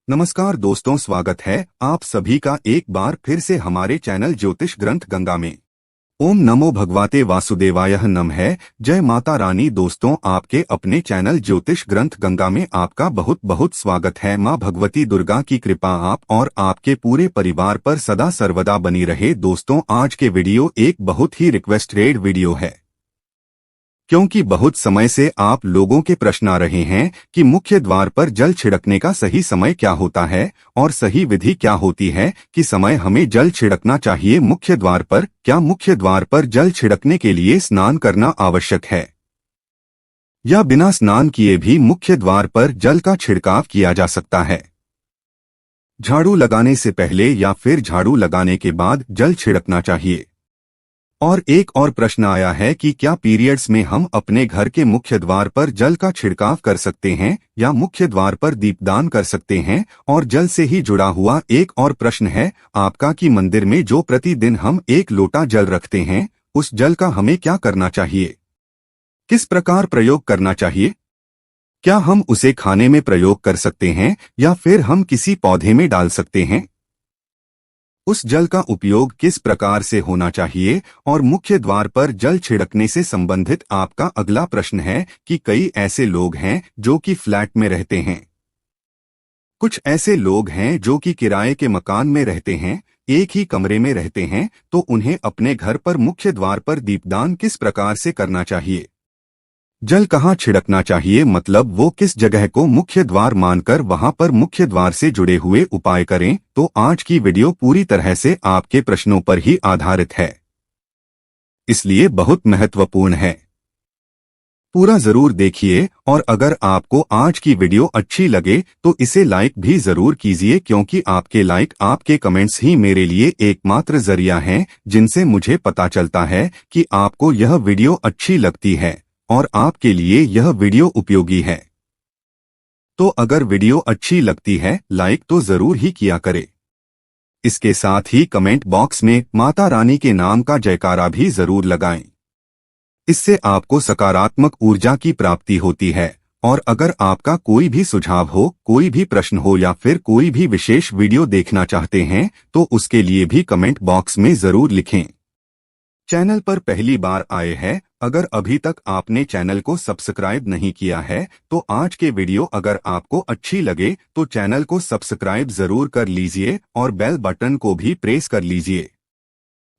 नमस्कार दोस्तों, स्वागत है आप सभी का एक बार फिर से हमारे चैनल ज्योतिष ग्रंथ गंगा में। ओम नमो भगवते वासुदेवाय नमः। जय माता रानी। दोस्तों, आपके अपने चैनल ज्योतिष ग्रंथ गंगा में आपका बहुत बहुत स्वागत है। माँ भगवती दुर्गा की कृपा आप और आपके पूरे परिवार पर सदा सर्वदा बनी रहे। दोस्तों, आज के वीडियो एक बहुत ही रिक्वेस्टेड वीडियो है, क्योंकि बहुत समय से आप लोगों के प्रश्न आ रहे हैं कि मुख्य द्वार पर जल छिड़कने का सही समय क्या होता है और सही विधि क्या होती है कि समय हमें जल छिड़कना चाहिए मुख्य द्वार पर। क्या मुख्य द्वार पर जल छिड़कने के लिए स्नान करना आवश्यक है या बिना स्नान किए भी मुख्य द्वार पर जल का छिड़काव किया जा सकता है? झाड़ू लगाने से पहले या फिर झाड़ू लगाने के बाद जल छिड़कना चाहिए? और एक और प्रश्न आया है कि क्या पीरियड्स में हम अपने घर के मुख्य द्वार पर जल का छिड़काव कर सकते हैं या मुख्य द्वार पर दीपदान कर सकते हैं? और जल से ही जुड़ा हुआ एक और प्रश्न है आपका कि मंदिर में जो प्रतिदिन हम 1 लोटा जल रखते हैं, उस जल का हमें क्या करना चाहिए, किस प्रकार प्रयोग करना चाहिए? क्या हम उसे खाने में प्रयोग कर सकते हैं या फिर हम किसी पौधे में डाल सकते हैं? उस जल का उपयोग किस प्रकार से होना चाहिए? और मुख्य द्वार पर जल छिड़कने से संबंधित आपका अगला प्रश्न है कि कई ऐसे लोग हैं जो कि फ्लैट में रहते हैं, कुछ ऐसे लोग हैं जो कि किराए के मकान में रहते हैं, एक ही कमरे में रहते हैं, तो उन्हें अपने घर पर मुख्य द्वार पर दीपदान किस प्रकार से करना चाहिए? जल कहाँ छिड़कना चाहिए, मतलब वो किस जगह को मुख्य द्वार मानकर वहां पर मुख्य द्वार से जुड़े हुए उपाय करें? तो आज की वीडियो पूरी तरह से आपके प्रश्नों पर ही आधारित है, इसलिए बहुत महत्वपूर्ण है। पूरा जरूर देखिए और अगर आपको आज की वीडियो अच्छी लगे तो इसे लाइक भी जरूर कीजिए, क्योंकि आपके लाइक, आपके कमेंट्स ही मेरे लिए एकमात्र जरिया हैं जिनसे मुझे पता चलता है कि आपको यह वीडियो अच्छी लगती है और आपके लिए यह वीडियो उपयोगी है। तो अगर वीडियो अच्छी लगती है लाइक तो जरूर ही किया करे। इसके साथ ही कमेंट बॉक्स में माता रानी के नाम का जयकारा भी जरूर लगाएं। इससे आपको सकारात्मक ऊर्जा की प्राप्ति होती है। और अगर आपका कोई भी सुझाव हो, कोई भी प्रश्न हो या फिर कोई भी विशेष वीडियो देखना चाहते हैं तो उसके लिए भी कमेंट बॉक्स में जरूर लिखें। चैनल पर पहली बार आए हैं, अगर अभी तक आपने चैनल को सब्सक्राइब नहीं किया है तो आज के वीडियो अगर आपको अच्छी लगे तो चैनल को सब्सक्राइब जरूर कर लीजिए और बेल बटन को भी प्रेस कर लीजिए।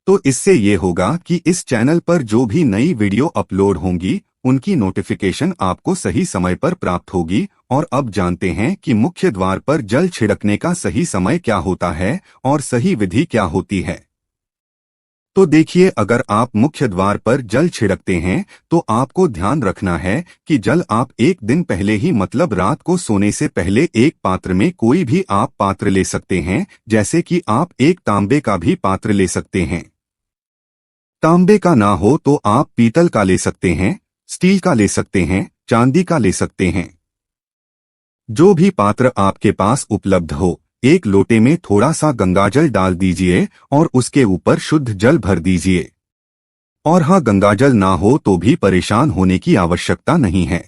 तो इससे ये होगा कि इस चैनल पर जो भी नई वीडियो अपलोड होंगी उनकी नोटिफिकेशन आपको सही समय पर प्राप्त होगी। और अब जानते हैं कि मुख्य द्वार पर जल छिड़कने का सही समय क्या होता है और सही विधि क्या होती है। तो देखिए, अगर आप मुख्य द्वार पर जल छिड़कते हैं तो आपको ध्यान रखना है कि जल आप एक दिन पहले ही, मतलब रात को सोने से पहले, एक पात्र में, कोई भी आप पात्र ले सकते हैं, जैसे कि आप एक तांबे का भी पात्र ले सकते हैं। तांबे का ना हो तो आप पीतल का ले सकते हैं, स्टील का ले सकते हैं, चांदी का ले सकते हैं। जो भी पात्र आपके पास उपलब्ध हो, एक लोटे में थोड़ा सा गंगाजल डाल दीजिए और उसके ऊपर शुद्ध जल भर दीजिए। और हाँ, गंगाजल ना हो तो भी परेशान होने की आवश्यकता नहीं है,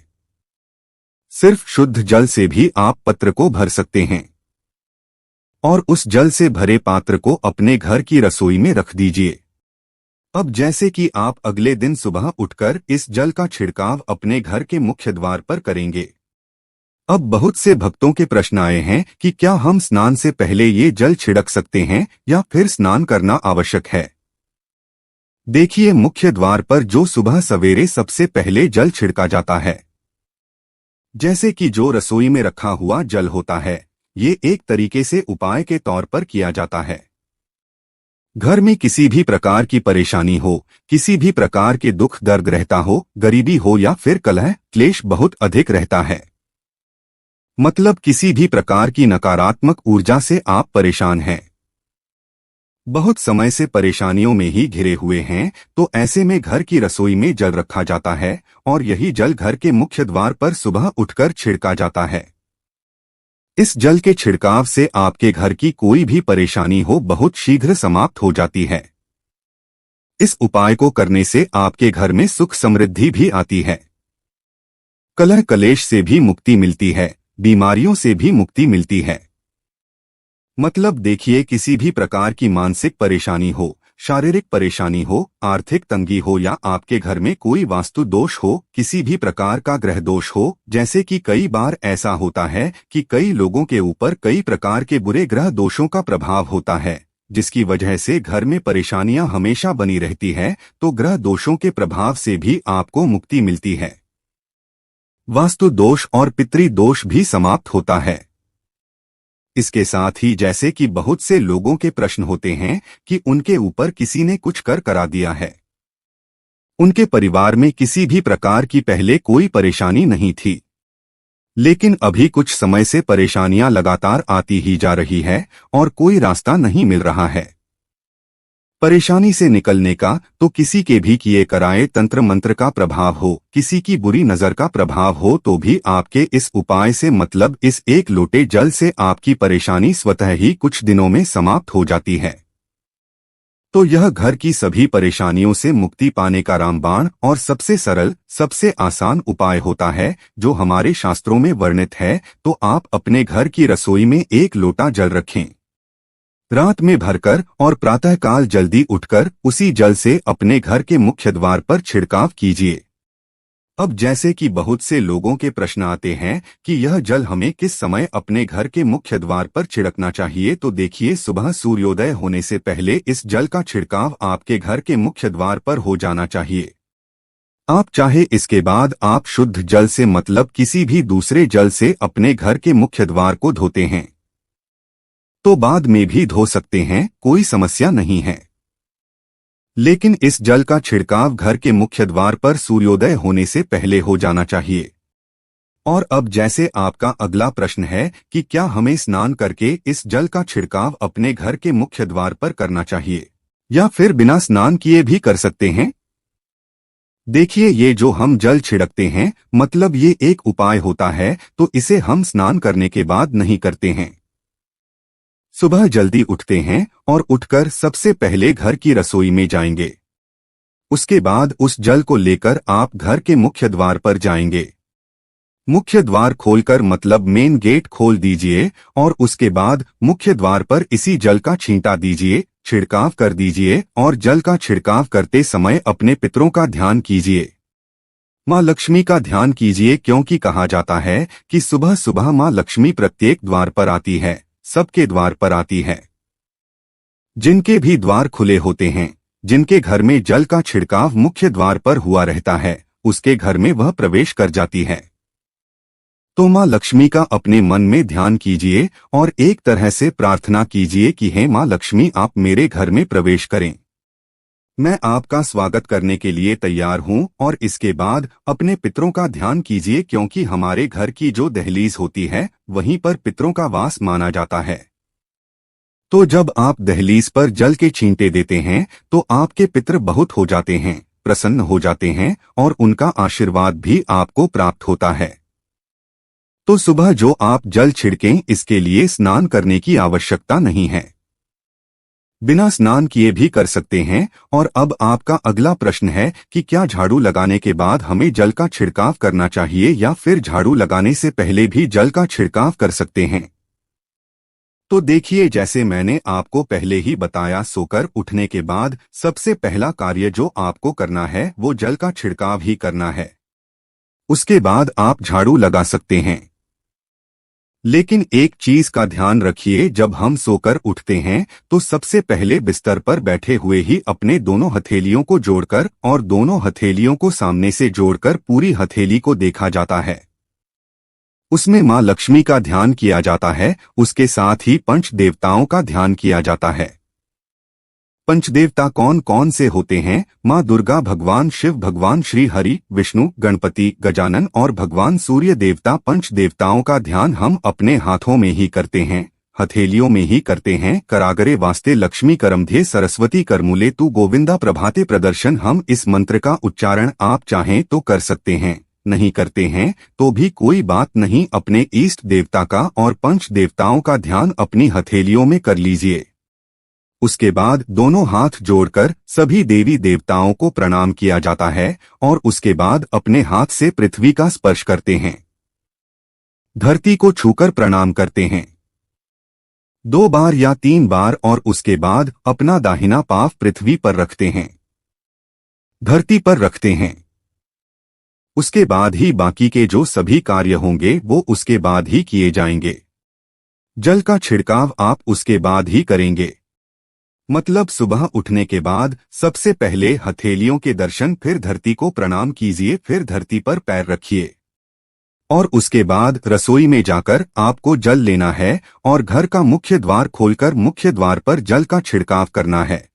सिर्फ शुद्ध जल से भी आप पत्र को भर सकते हैं। और उस जल से भरे पात्र को अपने घर की रसोई में रख दीजिए। अब जैसे कि आप अगले दिन सुबह उठकर इस जल का छिड़काव अपने घर के मुख्य द्वार पर करेंगे। अब बहुत से भक्तों के प्रश्न आए हैं कि क्या हम स्नान से पहले ये जल छिड़क सकते हैं या फिर स्नान करना आवश्यक है? देखिए, मुख्य द्वार पर जो सुबह सवेरे सबसे पहले जल छिड़का जाता है, जैसे कि जो रसोई में रखा हुआ जल होता है, ये एक तरीके से उपाय के तौर पर किया जाता है। घर में किसी भी प्रकार की परेशानी हो, किसी भी प्रकार के दुख दर्द रहता हो, गरीबी हो या फिर कलह क्लेश बहुत अधिक रहता है, मतलब किसी भी प्रकार की नकारात्मक ऊर्जा से आप परेशान हैं, बहुत समय से परेशानियों में ही घिरे हुए हैं, तो ऐसे में घर की रसोई में जल रखा जाता है और यही जल घर के मुख्य द्वार पर सुबह उठकर छिड़का जाता है। इस जल के छिड़काव से आपके घर की कोई भी परेशानी हो बहुत शीघ्र समाप्त हो जाती है। इस उपाय को करने से आपके घर में सुख समृद्धि भी आती है, कलह कलेश से भी मुक्ति मिलती है, बीमारियों से भी मुक्ति मिलती है। मतलब देखिए, किसी भी प्रकार की मानसिक परेशानी हो, शारीरिक परेशानी हो, आर्थिक तंगी हो या आपके घर में कोई वास्तु दोष हो, किसी भी प्रकार का ग्रह दोष हो, जैसे कि कई बार ऐसा होता है कि कई लोगों के ऊपर कई प्रकार के बुरे ग्रह दोषों का प्रभाव होता है, जिसकी वजह से घर में परेशानियां हमेशा बनी रहती है, तो ग्रह दोषों के प्रभाव से भी आपको मुक्ति मिलती है। वास्तु दोष और पितृ दोष भी समाप्त होता है। इसके साथ ही जैसे कि बहुत से लोगों के प्रश्न होते हैं कि उनके ऊपर किसी ने कुछ करा दिया है। उनके परिवार में किसी भी प्रकार की पहले कोई परेशानी नहीं थी, लेकिन अभी कुछ समय से परेशानियां लगातार आती ही जा रही है और कोई रास्ता नहीं मिल रहा है। परेशानी से निकलने का तो किसी के भी किए कराए तंत्र मंत्र का प्रभाव हो, किसी की बुरी नजर का प्रभाव हो, तो भी आपके इस उपाय से मतलब इस एक लोटे जल से आपकी परेशानी स्वतः ही कुछ दिनों में समाप्त हो जाती है। तो यह घर की सभी परेशानियों से मुक्ति पाने का रामबाण और सबसे सरल, सबसे आसान उपाय होता है, जो हमारे शास्त्रों में वर्णित है। तो आप अपने घर की रसोई में एक लोटा जल रखें, रात में भरकर और प्रातःकाल जल्दी उठकर उसी जल से अपने घर के मुख्य द्वार पर छिड़काव कीजिए। अब जैसे कि बहुत से लोगों के प्रश्न आते हैं कि यह जल हमें किस समय अपने घर के मुख्य द्वार पर छिड़कना चाहिए, तो देखिए, सुबह सूर्योदय होने से पहले इस जल का छिड़काव आपके घर के मुख्य द्वार पर हो जाना चाहिए। आप चाहे इसके बाद आप शुद्ध जल से मतलब किसी भी दूसरे जल से अपने घर के मुख्य द्वार को धोते हैं तो बाद में भी धो सकते हैं, कोई समस्या नहीं है। लेकिन इस जल का छिड़काव घर के मुख्य द्वार पर सूर्योदय होने से पहले हो जाना चाहिए। और अब जैसे आपका अगला प्रश्न है कि क्या हमें स्नान करके इस जल का छिड़काव अपने घर के मुख्य द्वार पर करना चाहिए या फिर बिना स्नान किए भी कर सकते हैं? देखिए, ये जो हम जल छिड़कते हैं मतलब ये एक उपाय होता है, तो इसे हम स्नान करने के बाद नहीं करते हैं। सुबह जल्दी उठते हैं और उठकर सबसे पहले घर की रसोई में जाएंगे। उसके बाद उस जल को लेकर आप घर के मुख्य द्वार पर जाएंगे। मुख्य द्वार खोलकर मतलब मेन गेट खोल दीजिए और उसके बाद मुख्य द्वार पर इसी जल का छींटा दीजिए, छिड़काव कर दीजिए और जल का छिड़काव करते समय अपने पितरों का ध्यान कीजिए। माँ लक्ष्मी का ध्यान कीजिए, क्योंकि कहा जाता है कि सुबह सुबह माँ लक्ष्मी प्रत्येक द्वार पर आती है, सबके द्वार पर आती है। जिनके भी द्वार खुले होते हैं, जिनके घर में जल का छिड़काव मुख्य द्वार पर हुआ रहता है, उसके घर में वह प्रवेश कर जाती है। तो माँ लक्ष्मी का अपने मन में ध्यान कीजिए और एक तरह से प्रार्थना कीजिए कि हे माँ लक्ष्मी, आप मेरे घर में प्रवेश करें। मैं आपका स्वागत करने के लिए तैयार हूं। और इसके बाद अपने पितरों का ध्यान कीजिए, क्योंकि हमारे घर की जो दहलीज होती है वहीं पर पितरों का वास माना जाता है। तो जब आप दहलीज पर जल के छींटे देते हैं तो आपके पितर बहुत हो जाते हैं, प्रसन्न हो जाते हैं और उनका आशीर्वाद भी आपको प्राप्त होता है। तो सुबह जो आप जल छिड़कें, इसके लिए स्नान करने की आवश्यकता नहीं है, बिना स्नान किए भी कर सकते हैं। और अब आपका अगला प्रश्न है कि क्या झाड़ू लगाने के बाद हमें जल का छिड़काव करना चाहिए या फिर झाड़ू लगाने से पहले भी जल का छिड़काव कर सकते हैं? तो देखिए, जैसे मैंने आपको पहले ही बताया, सोकर उठने के बाद सबसे पहला कार्य जो आपको करना है वो जल का छिड़काव ही करना है। उसके बाद आप झाड़ू लगा सकते हैं। लेकिन एक चीज का ध्यान रखिए, जब हम सोकर उठते हैं तो सबसे पहले बिस्तर पर बैठे हुए ही अपने दोनों हथेलियों को जोड़कर और दोनों हथेलियों को सामने से जोड़कर पूरी हथेली को देखा जाता है। उसमें माँ लक्ष्मी का ध्यान किया जाता है, उसके साथ ही पंच देवताओं का ध्यान किया जाता है। पंचदेवता कौन कौन से होते हैं? माँ दुर्गा, भगवान शिव, भगवान श्री हरि, विष्णु, गणपति, गजानन और भगवान सूर्य देवता। पंच देवताओं का ध्यान हम अपने हाथों में ही करते हैं, हथेलियों में ही करते हैं। करागरे वास्ते लक्ष्मी करमधे सरस्वती करमूले तू गोविंदा प्रभाते प्रदर्शन। हम इस मंत्र का उच्चारण आप चाहें तो कर सकते हैं, नहीं करते हैं तो भी कोई बात नहीं। अपने इष्ट देवता का और पंच देवताओं का ध्यान अपनी हथेलियों में कर लीजिए। उसके बाद दोनों हाथ जोड़कर सभी देवी देवताओं को प्रणाम किया जाता है और उसके बाद अपने हाथ से पृथ्वी का स्पर्श करते हैं, धरती को छूकर प्रणाम करते हैं। 2 बार या 3 बार और उसके बाद अपना दाहिना पाँव पृथ्वी पर रखते हैं, धरती पर रखते हैं। उसके बाद ही बाकी के जो सभी कार्य होंगे वो उसके बाद ही किए जाएंगे। जल का छिड़काव आप उसके बाद ही करेंगे। मतलब सुबह उठने के बाद सबसे पहले हथेलियों के दर्शन, फिर धरती को प्रणाम कीजिए, फिर धरती पर पैर रखिए और उसके बाद रसोई में जाकर आपको जल लेना है और घर का मुख्य द्वार खोलकर मुख्य द्वार पर जल का छिड़काव करना है।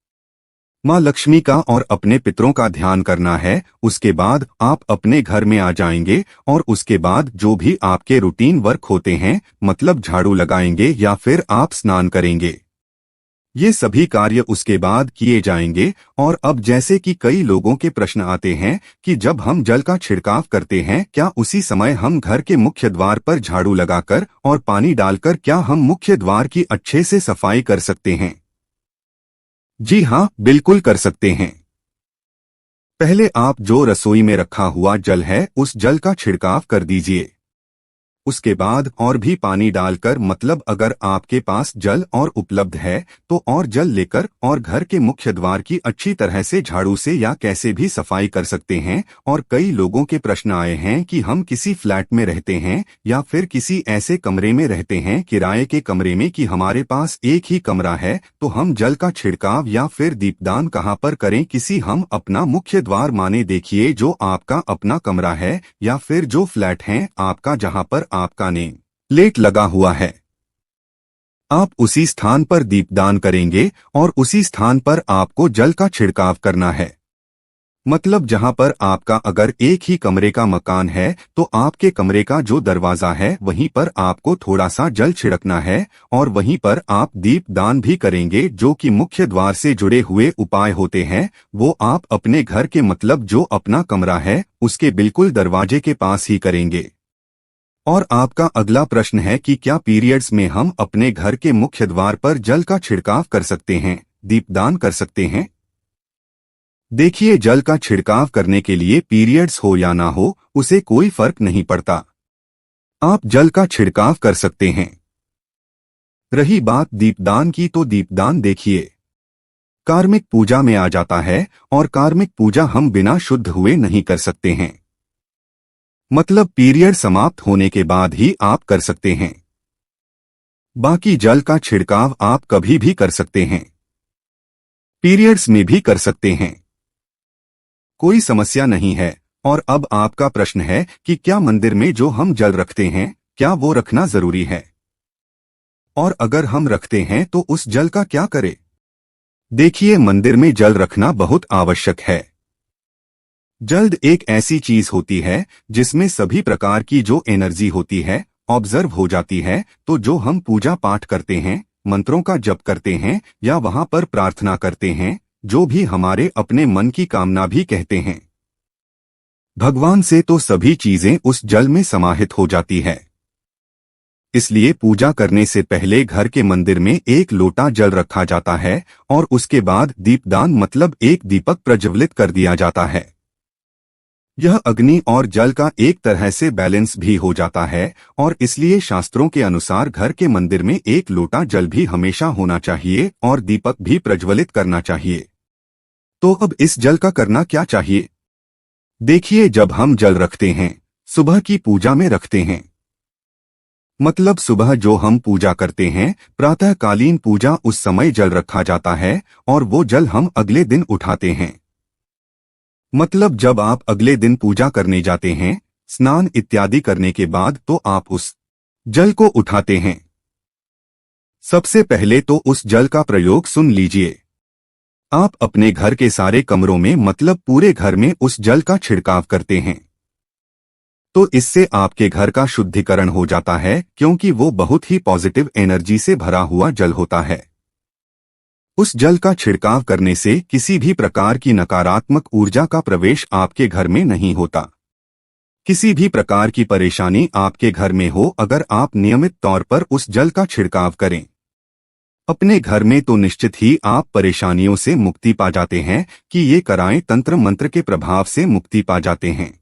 माँ लक्ष्मी का और अपने पितरों का ध्यान करना है। उसके बाद आप अपने घर में आ जाएंगे और उसके बाद जो भी आपके रूटीन वर्क होते हैं, मतलब झाड़ू लगाएंगे या फिर आप स्नान करेंगे, ये सभी कार्य उसके बाद किए जाएंगे। और अब जैसे कि कई लोगों के प्रश्न आते हैं कि जब हम जल का छिड़काव करते हैं क्या उसी समय हम घर के मुख्य द्वार पर झाड़ू लगाकर और पानी डालकर क्या हम मुख्य द्वार की अच्छे से सफाई कर सकते हैं? जी हाँ, बिल्कुल कर सकते हैं। पहले आप जो रसोई में रखा हुआ जल है उस जल का छिड़काव कर दीजिए। उसके बाद और भी पानी डालकर, मतलब अगर आपके पास जल और उपलब्ध है तो और जल लेकर और घर के मुख्य द्वार की अच्छी तरह से झाड़ू से या कैसे भी सफाई कर सकते हैं। और कई लोगों के प्रश्न आए हैं कि हम किसी फ्लैट में रहते हैं या फिर किसी ऐसे कमरे में रहते हैं, किराए के कमरे में, कि हमारे पास एक ही कमरा है, तो हम जल का छिड़काव या फिर दीपदान कहाँ पर करें? किसी हम अपना मुख्य द्वार माने देखिए जो आपका अपना कमरा है या फिर जो फ्लैट है आपका जहाँ पर आपका नेम प्लेट लगा हुआ है, आप उसी स्थान पर दीपदान करेंगे और उसी स्थान पर आपको जल का छिड़काव करना है। मतलब जहां पर आपका अगर एक ही कमरे का मकान है तो आपके कमरे का जो दरवाजा है वहीं पर आपको थोड़ा सा जल छिड़कना है और वहीं पर आप दीपदान भी करेंगे। जो कि मुख्य द्वार से जुड़े हुए उपाय होते हैं वो आप अपने घर के, मतलब जो अपना कमरा है उसके बिल्कुल दरवाजे के पास ही करेंगे। और आपका अगला प्रश्न है कि क्या पीरियड्स में हम अपने घर के मुख्य द्वार पर जल का छिड़काव कर सकते हैं, दीपदान कर सकते हैं? देखिए, जल का छिड़काव करने के लिए पीरियड्स हो या ना हो उसे कोई फर्क नहीं पड़ता, आप जल का छिड़काव कर सकते हैं। रही बात दीपदान की, तो दीपदान देखिए कार्मिक पूजा में आ जाता है और कार्मिक पूजा हम बिना शुद्ध हुए नहीं कर सकते हैं। मतलब पीरियड समाप्त होने के बाद ही आप कर सकते हैं। बाकी जल का छिड़काव आप कभी भी कर सकते हैं, पीरियड्स में भी कर सकते हैं, कोई समस्या नहीं है। और अब आपका प्रश्न है कि क्या मंदिर में जो हम जल रखते हैं क्या वो रखना जरूरी है, और अगर हम रखते हैं तो उस जल का क्या करें? देखिए, मंदिर में जल रखना बहुत आवश्यक है। जल एक ऐसी चीज होती है जिसमें सभी प्रकार की जो एनर्जी होती है ऑब्जर्व हो जाती है। तो जो हम पूजा पाठ करते हैं, मंत्रों का जप करते हैं या वहां पर प्रार्थना करते हैं, जो भी हमारे अपने मन की कामना भी कहते हैं भगवान से, तो सभी चीजें उस जल में समाहित हो जाती है। इसलिए पूजा करने से पहले घर के मंदिर में एक लोटा जल रखा जाता है और उसके बाद दीपदान, मतलब एक दीपक प्रज्वलित कर दिया जाता है। यह अग्नि और जल का एक तरह से बैलेंस भी हो जाता है और इसलिए शास्त्रों के अनुसार घर के मंदिर में एक लोटा जल भी हमेशा होना चाहिए और दीपक भी प्रज्वलित करना चाहिए। तो अब इस जल का करना क्या चाहिए? देखिए, जब हम जल रखते हैं सुबह की पूजा में रखते हैं, मतलब सुबह जो हम पूजा करते हैं प्रातःकालीन पूजा, उस समय जल रखा जाता है और वो जल हम अगले दिन उठाते हैं। मतलब जब आप अगले दिन पूजा करने जाते हैं स्नान इत्यादि करने के बाद, तो आप उस जल को उठाते हैं। सबसे पहले तो उस जल का प्रयोग सुन लीजिए। आप अपने घर के सारे कमरों में, मतलब पूरे घर में उस जल का छिड़काव करते हैं, तो इससे आपके घर का शुद्धिकरण हो जाता है क्योंकि वो बहुत ही पॉजिटिव एनर्जी से भरा हुआ जल होता है। उस जल का छिड़काव करने से किसी भी प्रकार की नकारात्मक ऊर्जा का प्रवेश आपके घर में नहीं होता। किसी भी प्रकार की परेशानी आपके घर में हो, अगर आप नियमित तौर पर उस जल का छिड़काव करें अपने घर में, तो निश्चित ही आप परेशानियों से मुक्ति पा जाते हैं कि ये कराएं, तंत्र मंत्र के प्रभाव से मुक्ति पा जाते हैं।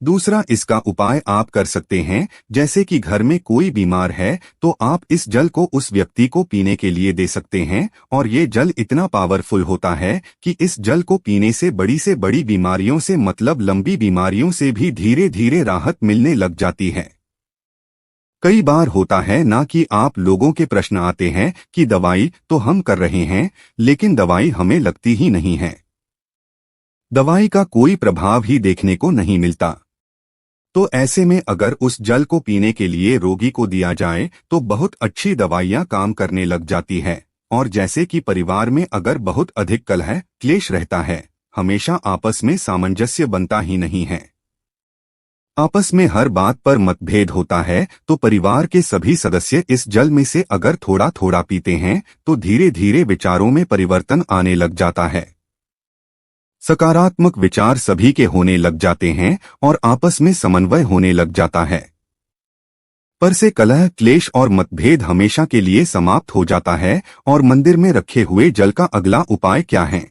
दूसरा इसका उपाय आप कर सकते हैं, जैसे कि घर में कोई बीमार है तो आप इस जल को उस व्यक्ति को पीने के लिए दे सकते हैं, और ये जल इतना पावरफुल होता है कि इस जल को पीने से बड़ी बीमारियों से मतलब लंबी बीमारियों से भी धीरे धीरे राहत मिलने लग जाती है। कई बार होता है ना कि आप लोगों के प्रश्न आते हैं कि दवाई तो हम कर रहे हैं, लेकिन दवाई हमें लगती ही नहीं है, दवाई का कोई प्रभाव ही देखने को नहीं मिलता। तो ऐसे में अगर उस जल को पीने के लिए रोगी को दिया जाए तो बहुत अच्छी दवाइयां काम करने लग जाती है। और जैसे कि परिवार में अगर बहुत अधिक कलह क्लेश रहता है, हमेशा आपस में सामंजस्य बनता ही नहीं है, आपस में हर बात पर मतभेद होता है, तो परिवार के सभी सदस्य इस जल में से अगर थोड़ा थोड़ा पीते हैं तो धीरे धीरे विचारों में परिवर्तन आने लग जाता है, सकारात्मक विचार सभी के होने लग जाते हैं और आपस में समन्वय होने लग जाता है। पर से कलह क्लेश और मतभेद हमेशा के लिए समाप्त हो जाता है। और मंदिर में रखे हुए जल का अगला उपाय क्या है?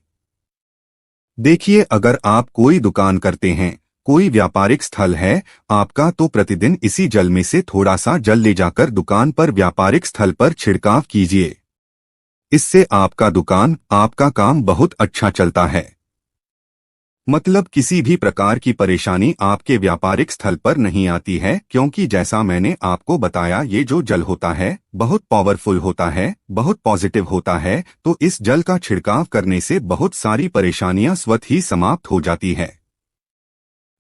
देखिए, अगर आप कोई दुकान करते हैं, कोई व्यापारिक स्थल है आपका, तो प्रतिदिन इसी जल में से थोड़ा सा जल ले जाकर दुकान पर व्यापारिक स्थल पर छिड़काव कीजिए। इससे आपका दुकान आपका काम बहुत अच्छा चलता है, मतलब किसी भी प्रकार की परेशानी आपके व्यापारिक स्थल पर नहीं आती है, क्योंकि जैसा मैंने आपको बताया ये जो जल होता है बहुत पावरफुल होता है, बहुत पॉजिटिव होता है। तो इस जल का छिड़काव करने से बहुत सारी परेशानियां स्वतः ही समाप्त हो जाती है।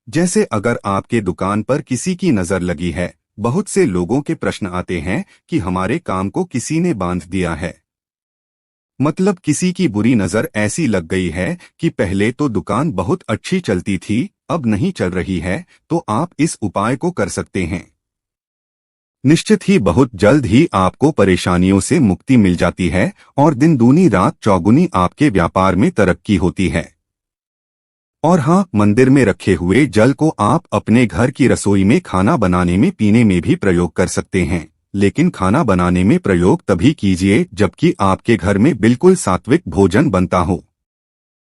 जैसे अगर आपके दुकान पर किसी की नजर लगी है, बहुत से लोगों के प्रश्न आते हैं कि हमारे काम को किसी ने बांध दिया है, मतलब किसी की बुरी नजर ऐसी लग गई है कि पहले तो दुकान बहुत अच्छी चलती थी, अब नहीं चल रही है, तो आप इस उपाय को कर सकते हैं। निश्चित ही बहुत जल्द ही आपको परेशानियों से मुक्ति मिल जाती है और दिन दूनी रात चौगुनी आपके व्यापार में तरक्की होती है। और हाँ, मंदिर में रखे हुए जल को आप अपने घर की रसोई में खाना बनाने में पीने में भी प्रयोग कर सकते हैं, लेकिन खाना बनाने में प्रयोग तभी कीजिए जबकि आपके घर में बिल्कुल सात्विक भोजन बनता हो,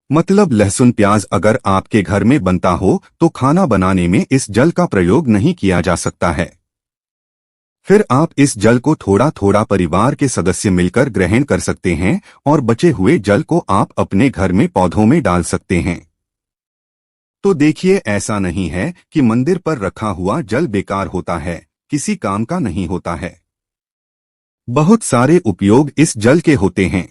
मतलब लहसुन प्याज अगर आपके घर में बनता हो तो खाना बनाने में इस जल का प्रयोग नहीं किया जा सकता है। फिर आप इस जल को थोड़ा थोड़ा परिवार के सदस्य मिलकर ग्रहण कर सकते हैं और बचे हुए जल को आप अपने घर में पौधों में डाल सकते हैं। तो देखिए, ऐसा नहीं है कि मंदिर पर रखा हुआ जल बेकार होता है, किसी काम का नहीं होता है, बहुत सारे उपयोग इस जल के होते हैं।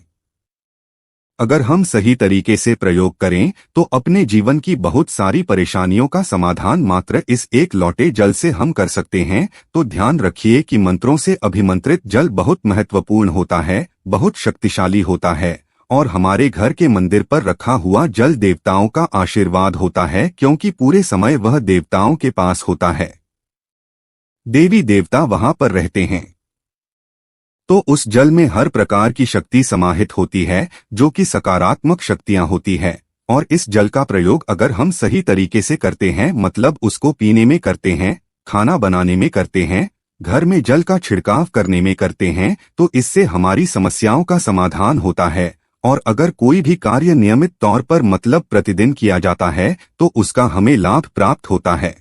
अगर हम सही तरीके से प्रयोग करें तो अपने जीवन की बहुत सारी परेशानियों का समाधान मात्र इस एक लौटे जल से हम कर सकते हैं। तो ध्यान रखिए कि मंत्रों से अभिमंत्रित जल बहुत महत्वपूर्ण होता है, बहुत शक्तिशाली होता है, और हमारे घर के मंदिर पर रखा हुआ जल देवताओं का आशीर्वाद होता है, क्योंकि पूरे समय वह देवताओं के पास होता है, देवी देवता वहां पर रहते हैं। तो उस जल में हर प्रकार की शक्ति समाहित होती है, जो कि सकारात्मक शक्तियां होती है। और इस जल का प्रयोग अगर हम सही तरीके से करते हैं, मतलब उसको पीने में करते हैं, खाना बनाने में करते हैं, घर में जल का छिड़काव करने में करते हैं, तो इससे हमारी समस्याओं का समाधान होता है। और अगर कोई भी कार्य नियमित तौर पर मतलब प्रतिदिन किया जाता है तो उसका हमें लाभ प्राप्त होता है।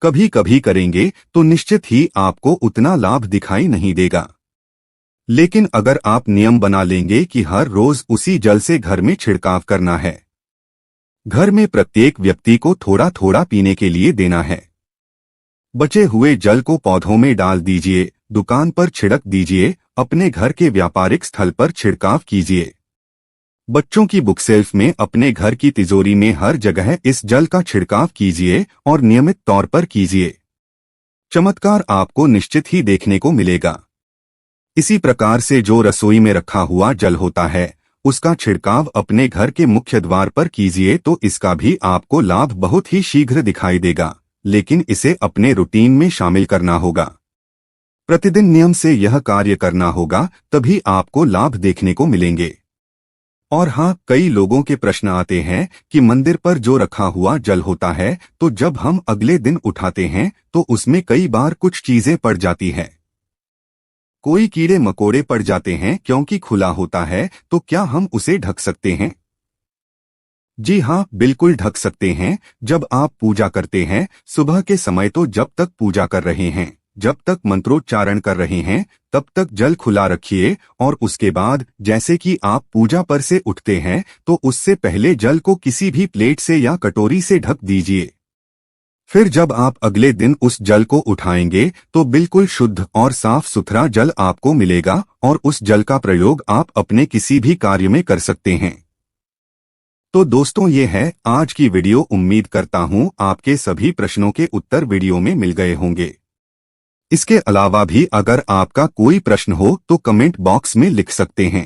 कभी कभी करेंगे तो निश्चित ही आपको उतना लाभ दिखाई नहीं देगा, लेकिन अगर आप नियम बना लेंगे कि हर रोज उसी जल से घर में छिड़काव करना है, घर में प्रत्येक व्यक्ति को थोड़ा थोड़ा पीने के लिए देना है, बचे हुए जल को पौधों में डाल दीजिए, दुकान पर छिड़क दीजिए, अपने घर के व्यापारिक स्थल पर छिड़काव कीजिए, बच्चों की बुक शेल्फ में, अपने घर की तिजोरी में, हर जगह इस जल का छिड़काव कीजिए और नियमित तौर पर कीजिए। चमत्कार आपको निश्चित ही देखने को मिलेगा। इसी प्रकार से जो रसोई में रखा हुआ जल होता है उसका छिड़काव अपने घर के मुख्य द्वार पर कीजिए, तो इसका भी आपको लाभ बहुत ही शीघ्र दिखाई देगा, लेकिन इसे अपने रूटीन में शामिल करना होगा, प्रतिदिन नियम से यह कार्य करना होगा, तभी आपको लाभ देखने को मिलेंगे। और हाँ, कई लोगों के प्रश्न आते हैं कि मंदिर पर जो रखा हुआ जल होता है तो जब हम अगले दिन उठाते हैं तो उसमें कई बार कुछ चीजें पड़ जाती हैं, कोई कीड़े मकोड़े पड़ जाते हैं, क्योंकि खुला होता है, तो क्या हम उसे ढक सकते हैं? जी हाँ, बिल्कुल ढक सकते हैं। जब आप पूजा करते हैं सुबह के समय, तो जब तक पूजा कर रहे हैं, जब तक मंत्रोच्चारण कर रहे हैं, तब तक जल खुला रखिए। और उसके बाद जैसे कि आप पूजा पर से उठते हैं तो उससे पहले जल को किसी भी प्लेट से या कटोरी से ढक दीजिए। फिर जब आप अगले दिन उस जल को उठाएंगे तो बिल्कुल शुद्ध और साफ सुथरा जल आपको मिलेगा और उस जल का प्रयोग आप अपने किसी भी कार्य में कर सकते हैं। तो दोस्तों, ये है आज की वीडियो। उम्मीद करता हूँ आपके सभी प्रश्नों के उत्तर वीडियो में मिल गए होंगे। इसके अलावा भी अगर आपका कोई प्रश्न हो तो कमेंट बॉक्स में लिख सकते हैं।